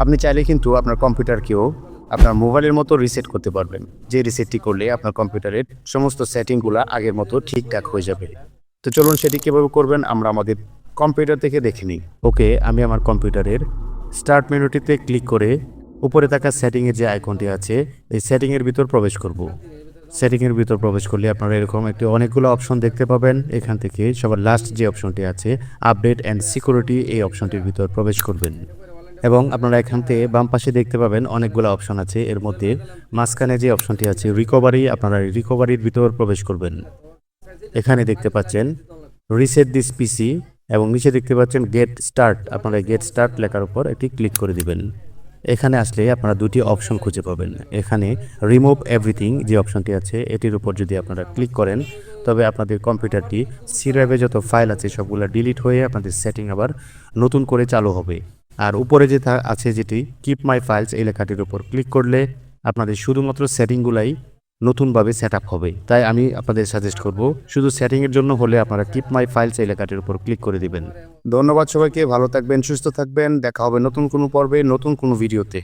আপনি চাইলে কিন্তু আপনার কম্পিউটারকেও আপনার মোবাইলের মতো রিসেট করতে পারবেন, যে রিসেটটি করলে আপনার কম্পিউটারের সমস্ত সেটিংগুলো আগের মতো ঠিকঠাক হয়ে যাবে। তো চলুন সেটি কীভাবে করবেন আমরা আমাদের কম্পিউটার থেকে দেখে নিই। ওকে, আমি আমার কম্পিউটারের স্টার্ট মেনুটিতে ক্লিক করে উপরে থাকা সেটিংয়ের যে আইকনটি আছে এই সেটিংয়ের ভিতর প্রবেশ করব। সেটিংয়ের ভিতর প্রবেশ করলে আপনারা এরকম একটি অনেকগুলো অপশন দেখতে পাবেন। এখান থেকে সবার লাস্ট যে অপশনটি আছে আপডেট অ্যান্ড সিকিউরিটি, এই অপশনটির ভিতর প্রবেশ করবেন এবং আপনারা এখান থেকে বাম পাশে দেখতে পাবেন অনেকগুলো অপশন আছে। এর মধ্যে মাঝখানে যে অপশনটি আছে রিকভারি, আপনারা রিকভারির ভিতর প্রবেশ করবেন। এখানে দেখতে পাচ্ছেন রিসেট দিস পিসি এবং নিচে দেখতে পাচ্ছেন গেট স্টার্ট, আপনারা গেট স্টার্ট লেখার উপর একটি ক্লিক করে দিবেন। এখানে আসলে আপনারা দুটি অপশন খুঁজে পাবেন। এখানে রিমুভ এভরিথিং যে অপশনটি আছে এটির উপর যদি আপনারা ক্লিক করেন তবে আপনাদের কম্পিউটারটি সি ড্রাইভে যত ফাইল আছে সবগুলো ডিলিট হয়ে আপনাদের সেটিং আবার নতুন করে চালু হবে। আর উপরে যে আছে যেটি কিপ মাই ফাইলস, এই লেখাটির উপর ক্লিক করলে আপনাদের শুধুমাত্র সেটিংগুলাই নতুনভাবে সেট আপ হবে। তাই আমি আপনাদের সাজেস্ট করব শুধু সেটিংয়ের জন্য হলে আপনারা কিপ মাই ফাইলস এই লেখাটির উপর ক্লিক করে দিবেন। ধন্যবাদ সবাইকে, ভালো থাকবেন, সুস্থ থাকবেন, দেখা হবে নতুন কোনো পর্বে নতুন কোনো ভিডিওতে।